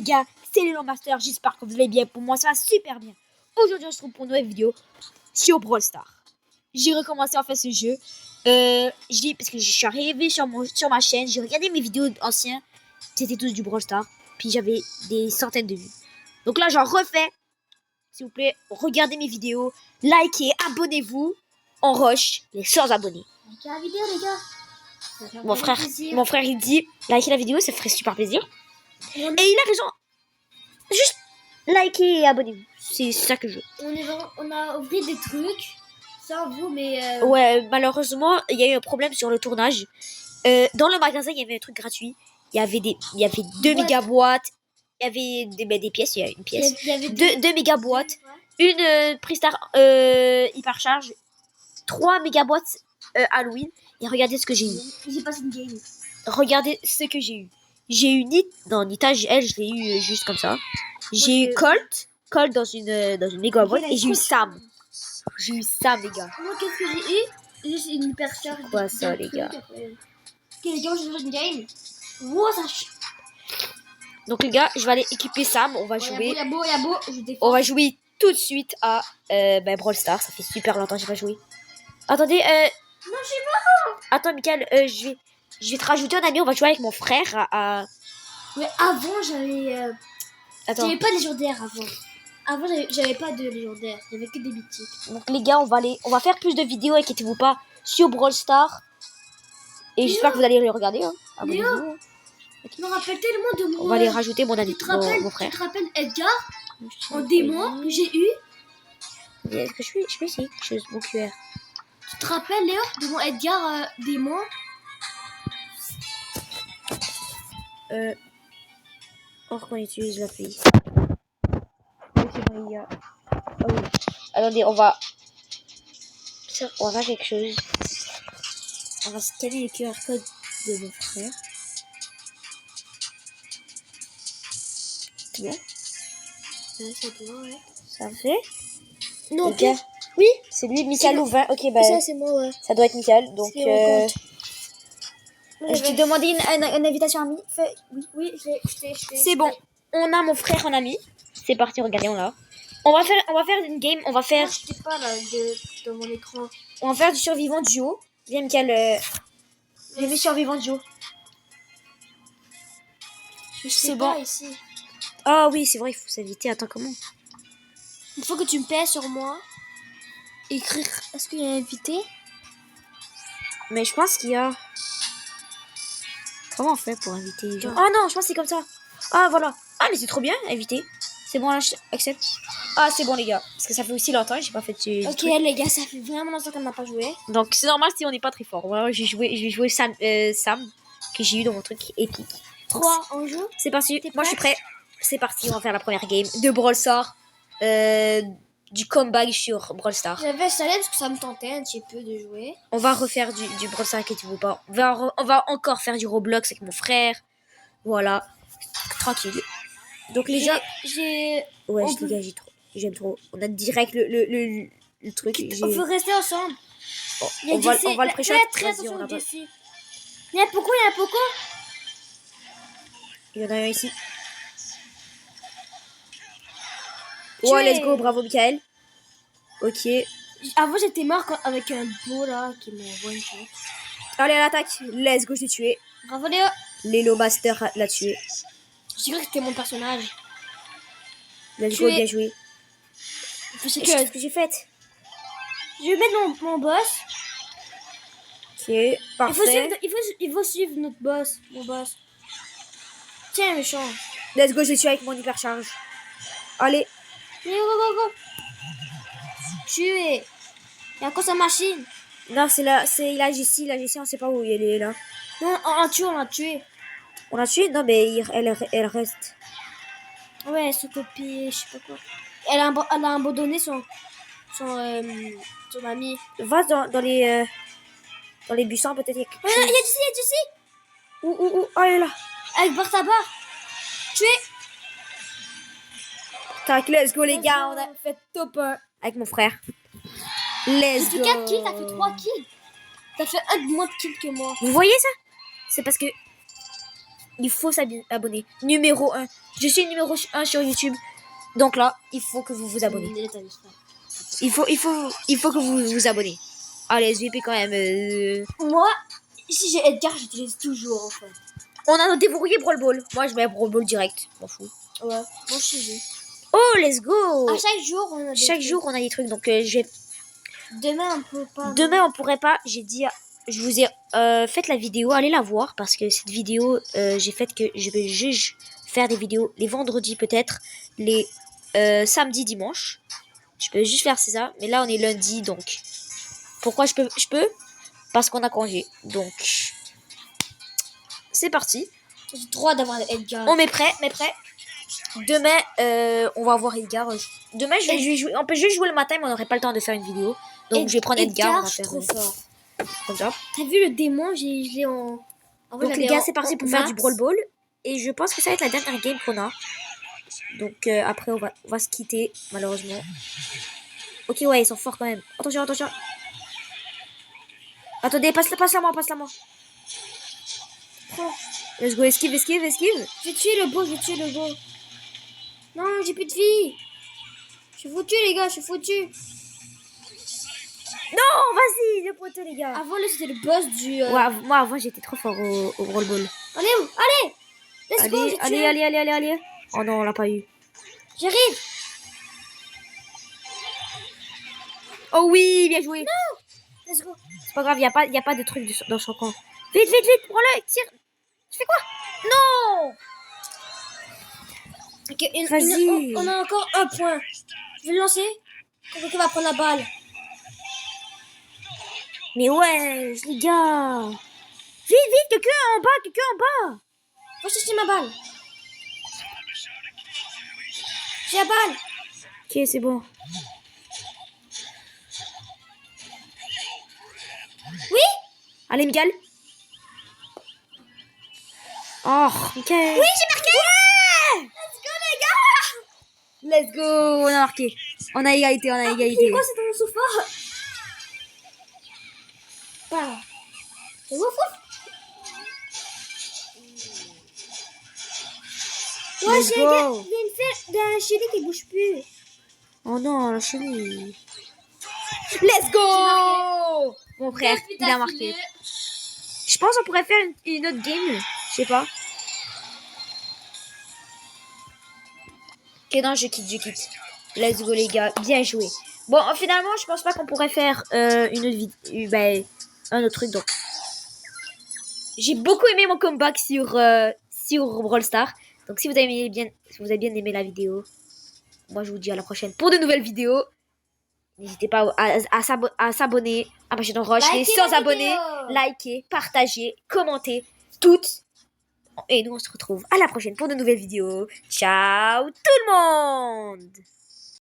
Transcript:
les gars, c'est les Master, j'espère que vous allez bien. Pour moi, ça va super bien. Aujourd'hui, on se retrouve pour une nouvelle vidéo sur Brawl Stars. J'ai recommencé à faire ce jeu. Parce que je suis arrivé sur ma chaîne, j'ai regardé mes vidéos anciennes. C'était tous du Brawl Stars. Puis j'avais des centaines de vues. Donc là, j'en refais. S'il vous plaît, regardez mes vidéos. Likez, abonnez-vous. On rush les 100 abonnés. Likez la vidéo, les gars. Mon frère, il dit likez la vidéo, ça ferait super plaisir. Et il a raison. Juste likez et abonnez-vous. C'est ça que je veux. On a ouvert des trucs. Sans vous, mais... Ouais, malheureusement, il y a eu un problème sur le tournage. Dans le magasin, il y avait un truc gratuit. Il y avait 2 méga boîtes. Il y avait des pièces. Il y a une pièce. Il y avait 2 méga boîtes. Ouais. Une Pristar hypercharge. 3 méga boîtes Halloween. Et regardez ce que j'ai eu. J'ai passé une game. Regardez ce que j'ai eu. J'ai eu Nita, elle, je l'ai eu juste comme ça. J'ai eu Colt dans une méga boîte. Et j'ai eu Sam. J'ai eu Sam, les gars. Moi, qu'est-ce que j'ai eu? Juste une hypercharge. Quoi ça, les gars? Ok, les gars, j'ai fait une game. Wow, ça... Donc, les gars, je vais aller équiper Sam. On va jouer. Il y a beau. On va jouer tout de suite à Brawl Stars. Ça fait super longtemps que j'ai pas joué. Attendez, non, je sais pas. Attends, Mickaël, je vais te rajouter un ami. On va jouer avec mon frère à... Mais avant, j'avais... Attends. J'avais pas de légendaire avant. Avant, j'avais pas de légendaire. Il y avait que des mythiques. Donc, les gars, on va faire plus de vidéos, inquiétez-vous pas, sur Brawl Stars. Et j'espère que vous allez les regarder. Hein. Abonnez-vous. Je me rappelle tellement de moi. On va les rajouter, mon ami, mon frère. Tu te rappelles Edgar en démon que j'ai eu? Est-ce que je peux essayer quelque chose, mon QR? Tu te rappelles, Léo, de mon Edgar démon? Or qu'on utilise l'appli. Ok, bon, les gars. Oh, oui. Attendez, on va faire quelque chose. On va scanner le QR code de mon frère. C'est bon? C'est bon, ouais. Ça fait? Non, ok. Oui, c'est lui, Michael Louvain. Ok, bah. Ça, c'est moi, ouais. Ça doit être Michael. Donc, je t'ai demandé une invitation ami. Oui, je t'ai. C'est bon. On a mon frère en ami. C'est parti, regardez, on l'a. On va faire une game. On va faire. Je t'ai pas là de mon écran. On va faire du survivant duo. Viens, Michael. J'ai mis survivant duo. C'est bon. Ici. Ah oui, c'est vrai, il faut s'inviter. Attends, comment? Il faut que tu me paies sur moi. Écrire. Est-ce qu'il y a invité? Mais je pense qu'il y a. Comment on fait pour inviter les gens? Ah non, je pense que c'est comme ça. Ah voilà. Ah mais c'est trop bien, inviter. C'est bon là, accepte. Ah c'est bon les gars. Parce que ça fait aussi longtemps que j'ai pas fait de ok truc. Les gars, ça fait vraiment longtemps qu'on n'a pas joué. Donc c'est normal si on n'est pas très fort. Voilà, je vais jouer Sam que j'ai eu dans mon truc épique. 3 en jeu. C'est parti. Moi je suis prêt. C'est parti, on va faire la première game de Brawl Stars. Du comeback sur Brawl Stars. J'avais installé parce que ça me tentait un petit peu de jouer. On va refaire du Brawl Stars, inquiétez-vous pas. On va encore faire du Roblox avec mon frère. Voilà. Tranquille. Donc les gens... Ouais, les gars, j'aime trop. On a direct le truc. On peut rester ensemble. Bon, on va le pré-shot. Très attention au défi. Il y a Poco. Il y en a un ici. Ouais, let's go, bravo Michael. Ok. Avant j'étais mort avec un beau là qui m'a one shot. Allez à l'attaque, let's go, je l'ai tué. Bravo Léo. Lélo Master l'a tué. Je dirais que c'était mon personnage. Let's go, bien joué. Qu'est-ce que j'ai fait? Je vais mettre mon boss. Ok, parfait. Il faut suivre notre boss, mon boss. Tiens, méchant. Let's go, je l'ai tué avec mon hypercharge. Allez. Go. Tuer. Il y a encore sa machine. Non, c'est la Jessie, on sait pas où elle est là. Non, on l'a tué. On l'a tué? Non, mais elle reste. Ouais, son copie, je sais pas quoi. Elle a abandonné son ami. Va dans les buissons, peut-être. Il y a Jessie. Où? Oh, elle est là. Avec barre. Tuer. Tac, let's go les gars, on a fait top 1 avec mon frère. Let's go. 4 kills, t'as fait 3 kills. T'as fait un de moins de kills que moi. Vous voyez ça? C'est parce que il faut s'abonner. Numéro 1. Je suis numéro 1 sur YouTube. Donc là, il faut que vous vous abonnez. Il faut que vous vous abonnez. Allez, SVP quand même. Moi, si j'ai Edgar, j'utilise toujours en fait. On a déverrouillé Brawl Ball. Moi, je mets Brawl Ball direct. M'en fous. Ouais, moi je sais. Oh, let's go. À chaque jour, on a des Chaque trucs. jour, on a des trucs. Donc, je vais... Demain, on peut pas. Demain, on pourrait pas. J'ai dit... Je vous ai fait la vidéo. Allez la voir. Parce que cette vidéo, j'ai fait que je vais juste faire des vidéos les vendredis peut-être. Les samedis, dimanche. Je peux juste faire ça. Mais là, on est lundi. Donc, pourquoi je peux parce qu'on a congé. Donc, c'est parti. J'ai le droit d'avoir Edgar. On met prêt. Demain, on va voir Edgar. Demain, je vais jouer. On peut juste jouer le matin, mais on n'aurait pas le temps de faire une vidéo. Donc, je vais prendre Edgar. On va faire trop fort. comme ça. T'as vu le démon? Je l'ai en. Donc, les gars, c'est parti pour faire du Brawl Ball. Et je pense que ça va être la dernière game qu'on a. Donc, après, on va se quitter, malheureusement. Ok, ouais, ils sont forts quand même. Attention. Attendez, passe-la moi. Oh. Let's go, esquive. Je vais tuer le beau. Non, j'ai plus de vie. Je suis foutu, les gars, Non, vas-y, le poteau, les gars. Avant, là, c'était le boss du. Ouais, moi, avant, j'étais trop fort au Brawl Ball. Allez, let's go, j'ai tué. Allez. Oh non, on l'a pas eu. J'arrive. Oh oui, bien joué. Non. Let's go. C'est pas grave, y a pas de truc dans son camp. Vite, prends-le, tire. Tu fais quoi? Non. Okay, vas-y. On a encore un point. Je vais le lancer. Quelqu'un va prendre la balle. Mais ouais, les gars. Vite, quelqu'un en bas. Faut chercher ma balle. J'ai la balle. Ok, c'est bon. Oui. Allez, Miguel. Oh, Miguel. Oui, j'ai marqué. Ouais. Let's go, on a marqué. On a égalité. C'est quoi, c'est dans mon sofa? Voilà. C'est ouf. Ouais, il y a une fête d'un chéri qui bouge plus. Oh non, la chenille. Let's go. Mon frère, il a marqué. Je pense qu'on pourrait faire une autre game. Je sais pas. Ok, non, je quitte. Let's go, les gars. Bien joué. Bon, finalement, je pense pas qu'on pourrait faire une autre vidéo. Un autre truc, donc. J'ai beaucoup aimé mon comeback sur Brawl Stars. Donc, si vous avez bien aimé la vidéo, moi, je vous dis à la prochaine pour de nouvelles vidéos. N'hésitez pas à s'abonner à ma chaîne Roche. Les 100 abonnés, likez, partagez, commentez, toutes. Et nous, on se retrouve à la prochaine pour de nouvelles vidéos. Ciao tout le monde!